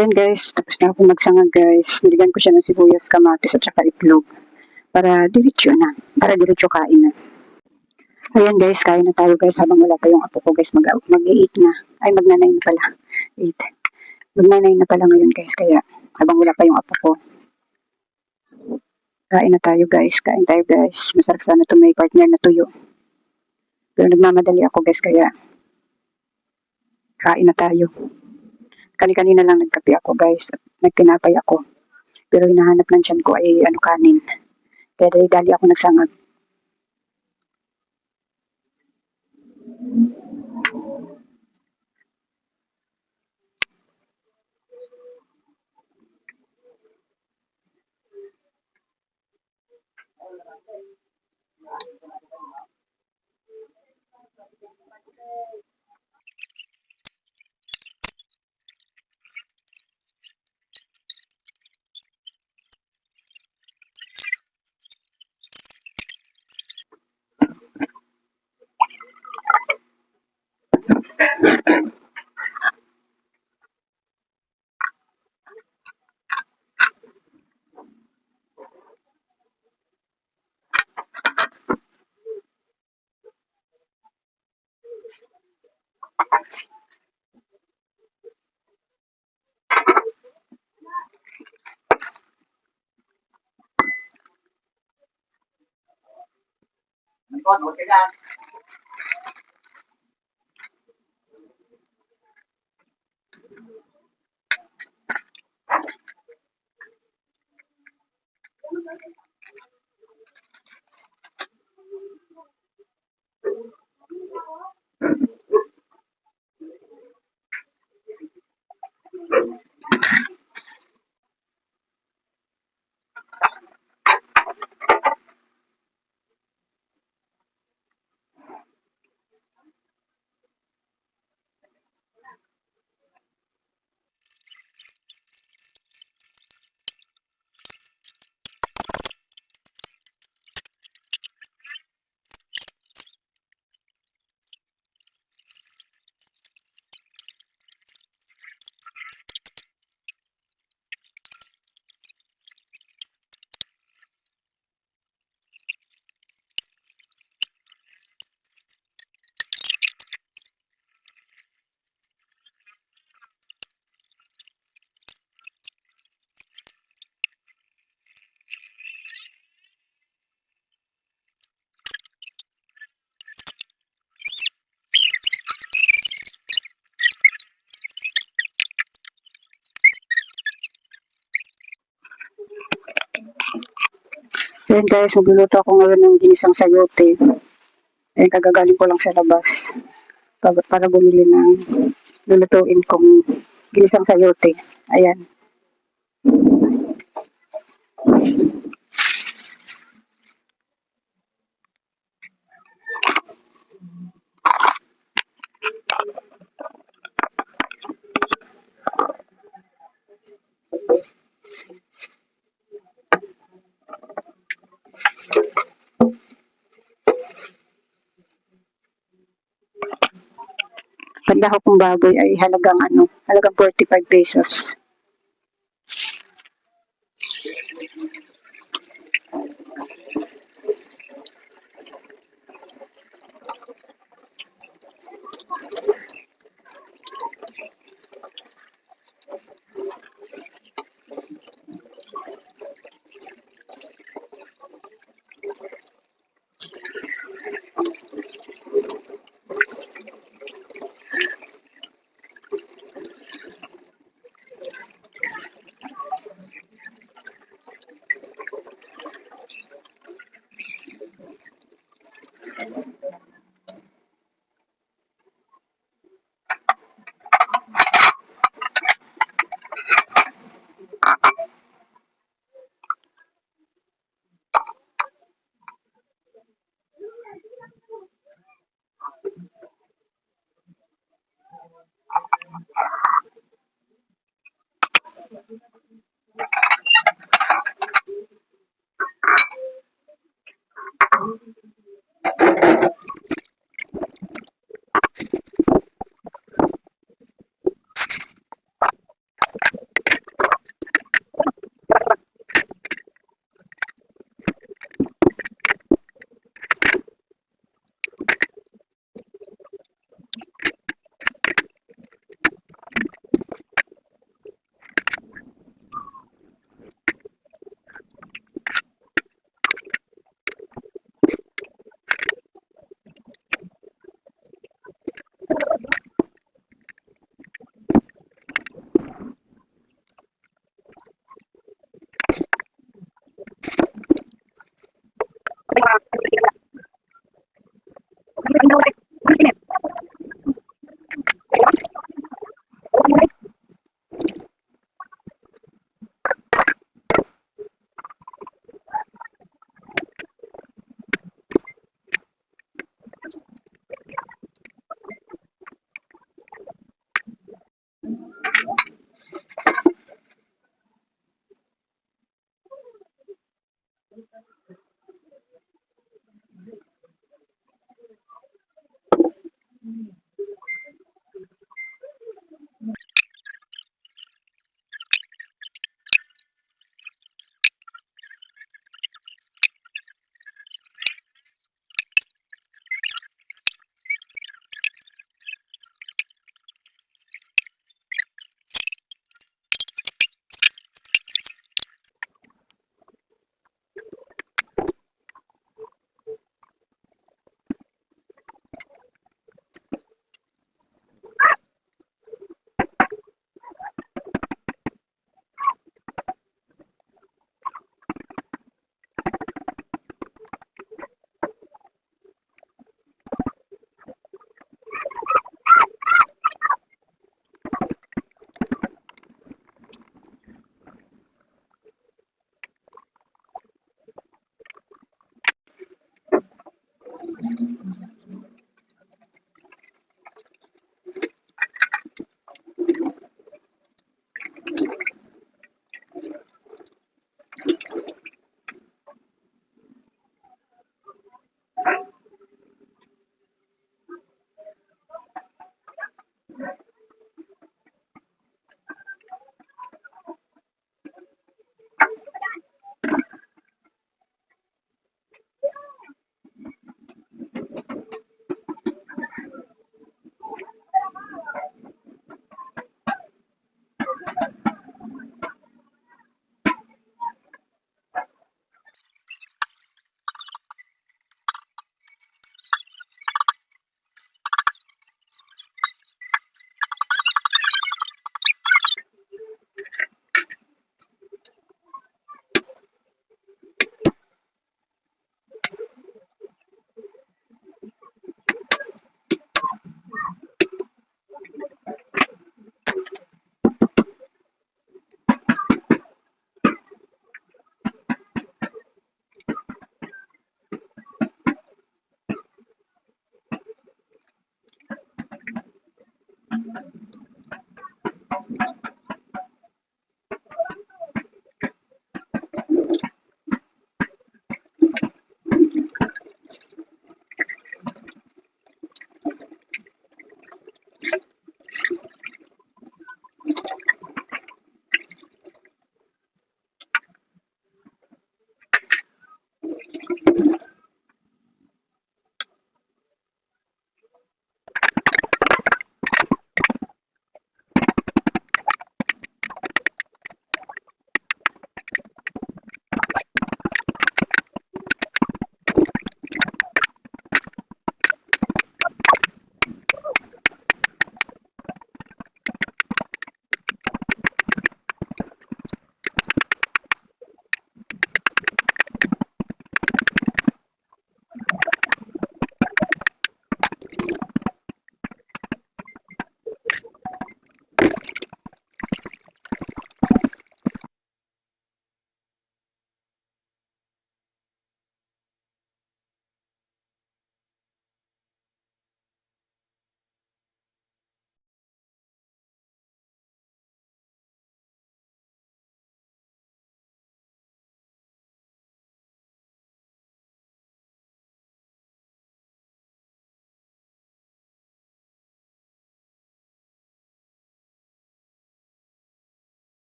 Ayun guys, tapos na ako magsangag guys. Nilagyan ko siya ng sibuyas, kamatis at saka itlog. Para diretso na. Para diretso kain na. Ayun guys, kain na tayo guys habang wala pa yung apo ko guys. Mag-8 na. Ay, mag-9 na pala. 8. Mag-9 na pala ngayon guys. Kaya habang wala pa yung apo ko. Kain na tayo guys. Kain tayo guys. Masarap sana ito, may partner na tuyo. Pero nagmamadali ako guys kaya kain na tayo. Kanina lang nagkape ako guys. At nagtinapay ako. Pero hinahanap ng tiyan ko ay kanin. Kaya dali-dali ako nagsangag. Ayan guys, magluluto ako ngayon ng ginisang sayote. Ayan, kagagaling ko lang sa labas. Para bumili ng lulutuin kong ginisang sayote. Ayan. Paglaho kong baboy ay halagang 45 pesos.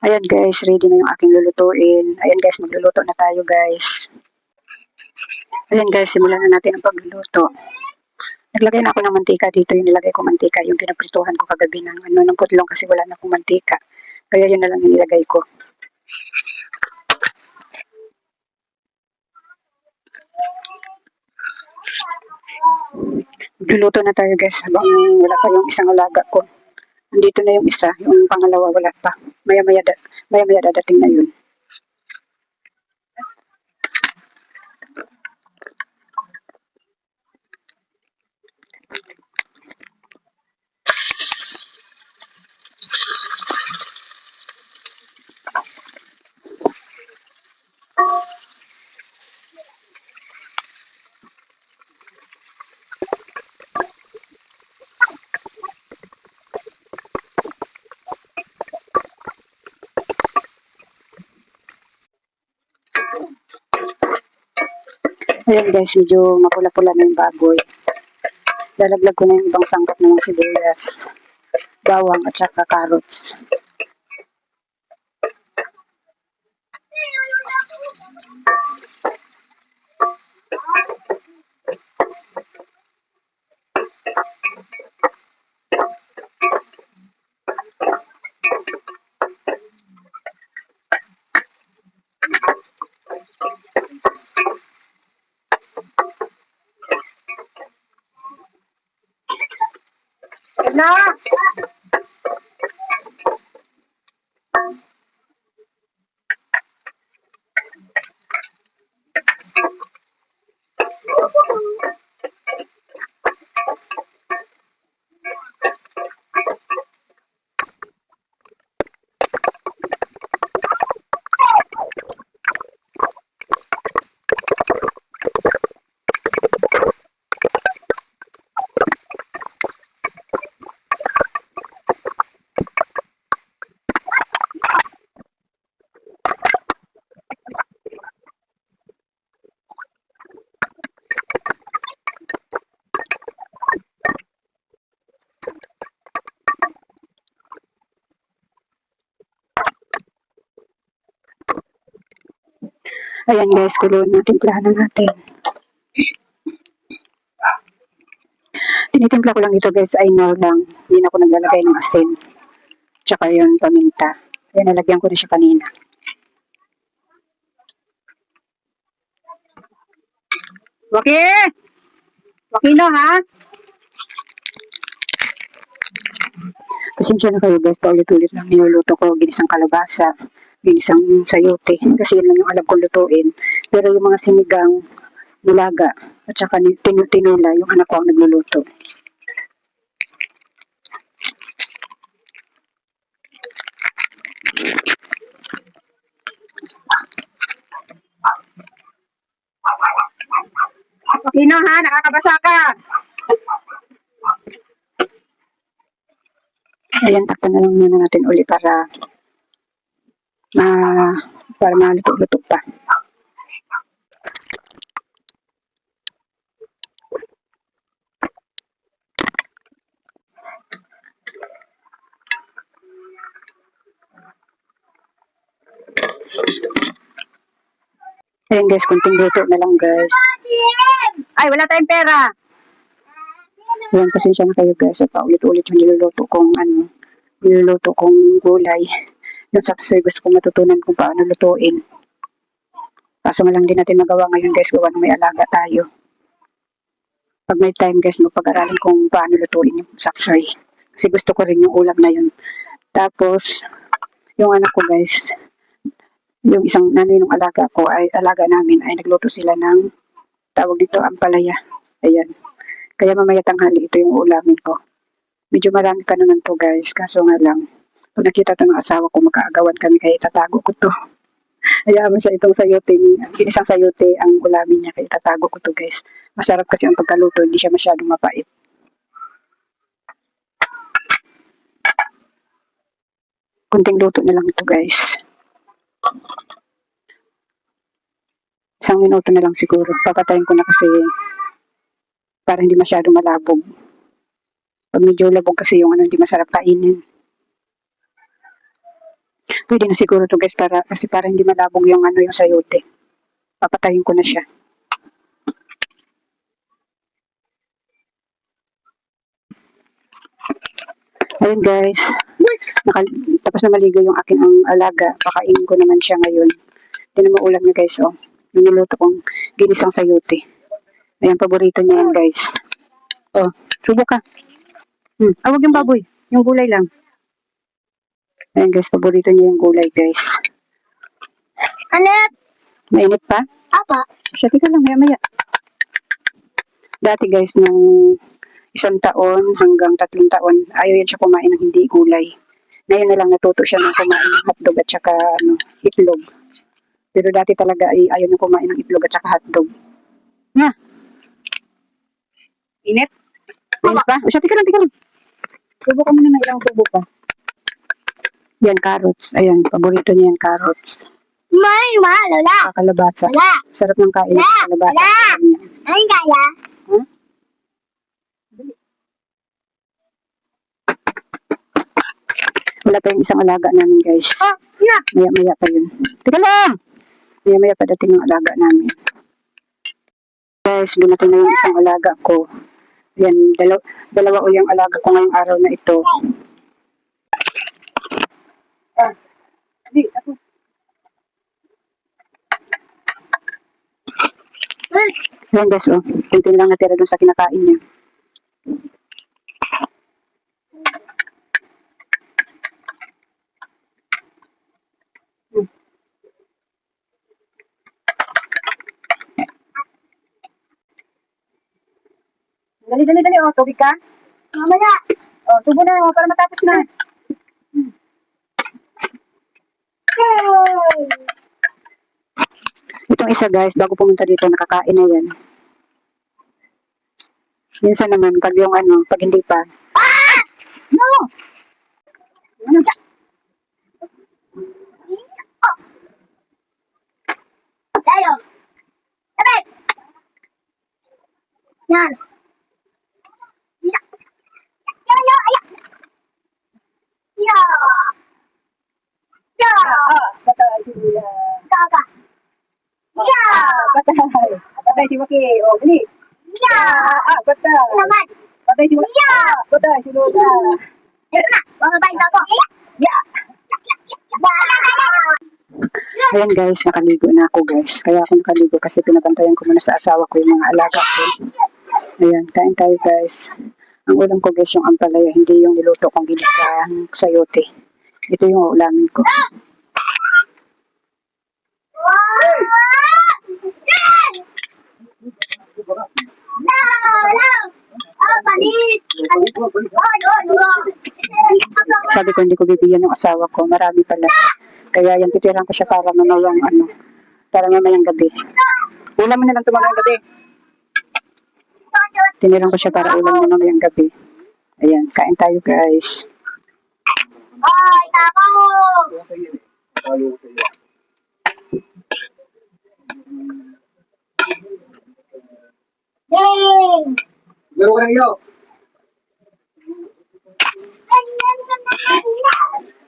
Ayan guys, ready na yung aking lulutuin. Ayan guys, magluluto na tayo guys. Ayan guys, simulan na natin ang pagluluto. Naglagay na ako ng mantika dito, yung nilagay ko mantika, yung pinaprituhan ko kagabi ng putlong kasi wala na akong mantika. Kaya yun na lang yung nilagay ko. Magluluto na tayo guys habang wala pa yung isang alaga ko. Andito na yung isa, yung pangalawa wala pa. Maya-maya dadating na yun. Ayan guys, medyo mapula-pula na yung baboy. Lalaglag ko na yung ibang sangkap ng sibuyas, bawang at saka carrots. Na! Ayan guys, kuluan na, timplahan na natin. Tinitimpla ko lang ito guys, ay no lang. Hindi na ako naglalagay ng asin. Tsaka yun, paminta. Ayan, nalagyan ko na siya kanina. Waki! Wakino ha? Pasensya na kayo guys, paulit-ulit lang niluluto ko. Ginisang kalabasa, ginisang sayote. Kasi yun lang yung alam kong lutuin. Pero yung mga sinigang, nilaga, at saka tinula, yung anak ko ang nagluluto. Wakino ha, nakakabasa ka! Ayan, takpan na lang muna natin uli para maluto-luto pa. Ayan guys, kunting luto na lang guys. Ay, wala tayong pera! Ayan, pasensya na kayo guys. Paulit-ulit yung niluluto kong gulay. Yung sapsoy, gusto kong matutunan kung paano lutuin. Kaso nga lang din natin magawa ngayon guys, gawa nung may alaga tayo. Pag may time guys, magpag-aralan kung paano lutuin yung sapsoy. Kasi gusto ko rin yung ulam na yun. Tapos, yung anak ko guys, yung isang nanay ng alaga ko, alaga namin, ay nagluto sila ng tawag dito, ampalaya. Ayan. Kaya mamaya tanghali, ito yung ulamin ko. Medyo marami ka naman to guys, kaso nga lang, pag nakita to ng asawa ko, makaagawan kami, kaya itatago ko to. Hayaan mo siya itong sayote, isang sayote ang ulamin niya, kaya itatago ko to guys. Masarap kasi ang pagkaluto, hindi siya masyadong mapait. Kunting luto na lang ito guys. Isang minuto na lang siguro. Papatayin ko na kasi para hindi masyadong malabog. Pag medyo labog kasi yung hindi masarap kainin. Pwede na siguro to guys kasi para hindi malabog yung ano yung sayote. Papatayin ko na siya. Ayun guys. Tapos na maligo yung akin ang alaga. Pakainin ko naman siya ngayon. Tinan mo ulam niya guys oh. Yung niluto kong ginisang sayote. Ayan, paborito niya yan guys. Oh, subo ka. Awag yung baboy. Yung gulay lang. Ayan guys, paborito niya yung gulay guys. Anak, Mainit pa? apa? Siya, tika lang, maya-maya. Dati guys, nung 1 taon hanggang 3 taon, ayaw yan siya kumain ng hindi gulay. Ngayon na lang natuto siya ng kumain ng hotdog at saka itlog. Pero dati talaga ay ayaw niya kumain ng itlog at saka hotdog. Nga. Init? Init pa? O siya, tika lang. Subo ka muna ng ilang subo pa. Yan, carrots. Ayan, paborito niya yan, carrots. Lola. Kalabasa. Wala. Sarap ng kain ng kalabasa. Wala. Ayan yan. Ay, kaya. Huh? Wala pa yung isang alaga namin guys. Oh, na. Maya-maya pa yun. Teka lang! Maya-maya pa dating yung alaga namin. Guys, dumating na yung isang alaga ko. Yan, dalawa uli ang alaga ko ngayong araw na ito. Di, ako. Yan guys, oh. Kunti lang natira dun sa kinakain niya. Dali. Oh, tubig ka? Mamaya. Oh, subo na, oh, para matapos na. Itong isa guys, bago pumunta dito, nakakain na yan. Minsan naman, pag yung pag hindi pa. No! Ano ka? Tayo. Tabi. Yan. Yo, ayak. Yo. Yo. Patay si Kaka. Yo. Patay si Maki. Oh, dali. Yo. Patay. Naman. Patay si Maki. Yo. Patay si Lola. Ito na. Mga bayi na to. Yeah. Ayan guys, nakaligo na ako guys. Kaya ako nakaligo kasi pinapantayan ko muna sa asawa ko yung mga alaga ko. Ayan, kain tayo guys. Ang ulam ko guys yung ampalaya, hindi yung niluto kong ginisang sayote. Ito yung ulamin ko. Sabi ko hindi ko bibigyan ng asawa ko, marami pala. Kaya yan, titiran ko siya para mamayang para mamayang gabi. Ulam mo na lang tumamayang gabi. Tiniran ko siya para ulam na mamayang gabi. Ayan, kain tayo guys. Ay, tama mo. Ding. Laro ka ng iyo.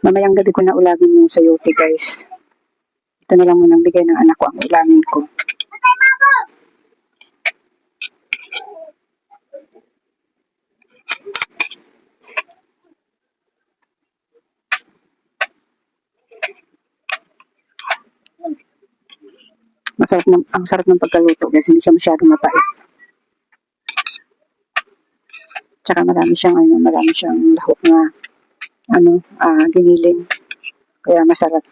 Mamayang gabi ko na ulamin yung sayote guys. Ito na lang munang bigay ng anak ko ang ulamin ko. Ang sarap ng pagkaluto guys, hindi siya masyadong mapait. Tsaka marami siyang lahok na giniling. Kaya masarap.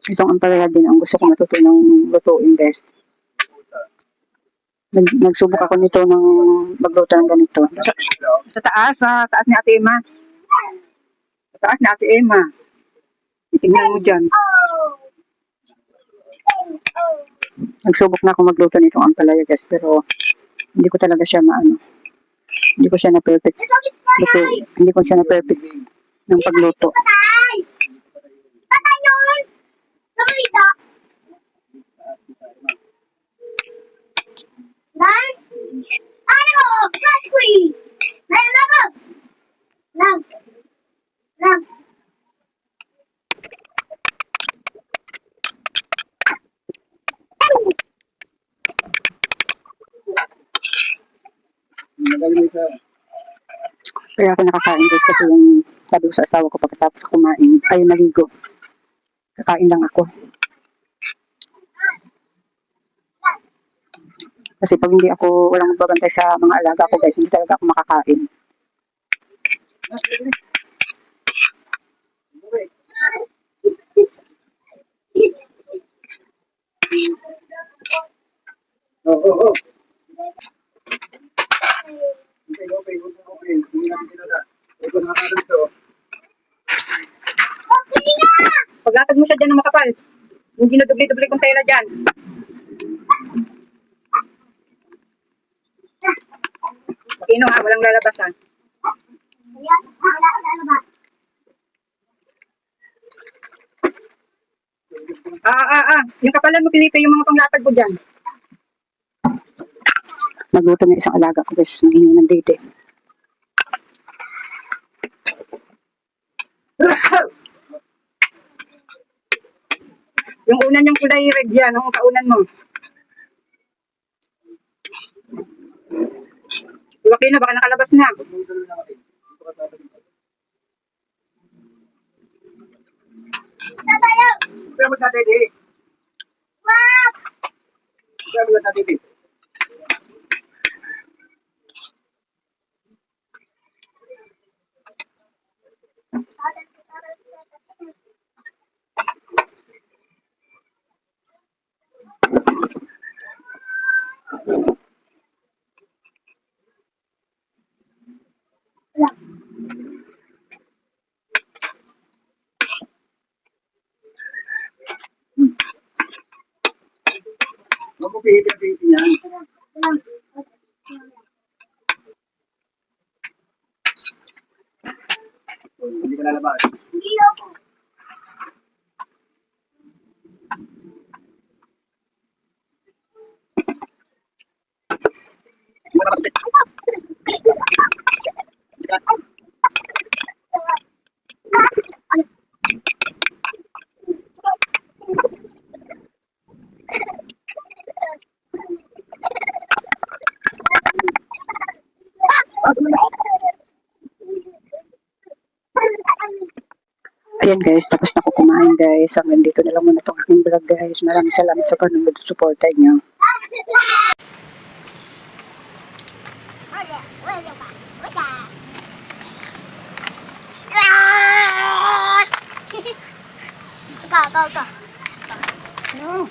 Itong ampalaya din ang gusto ko matutulong lutuin guys. Nagsubok ako nito ng magluto ng ganito. Sa taas ni Ate Emma. Sa taas ni Ate Emma. Tingnan mo dyan. Nagsubok na ako magluto nitong ampalaya guys, pero hindi ko talaga siya hindi ko siya na perfect luto. Hindi ko siya na perfect ng pagluto. Patay! Patay yun! Nakita! Lan? Ano? Kaya ako nakakain guys kasi yung sabi ko sa asawa ko pagkatapos kumain, ay naligo. Kakain lang ako. Kasi pag hindi ako, walang magbabantay sa mga alaga ko guys, hindi talaga ako makakain. Oo. Okay. Hindi natin kinala. Ito nakakaroon ito. Okay na! Paglatag mo siya dyan ng makapal, yung ginudubli-dubli kong tela dyan. Pino ha, walang lalabas ha. Wala, ano ba? Yung kapalan mo, Felipe, yung mga panglatag ko dyan. Nagluto ng isang alaga ko guys, nangingi ng dede. Yung unan yung kulay red yan, ang kaunan mo. Laki na, baka nakalabas na. Tatayo! Kaya magtatete. Wow! Kaya magtatete. Magpupihit yan. Hindi ka lalabas. Hindi ako. Ayan guys, tapos na ako kumain guys. Hanggang dito na lang muna itong aking vlog guys. Maraming salamat sa panonood at suporta niyo. Go. No.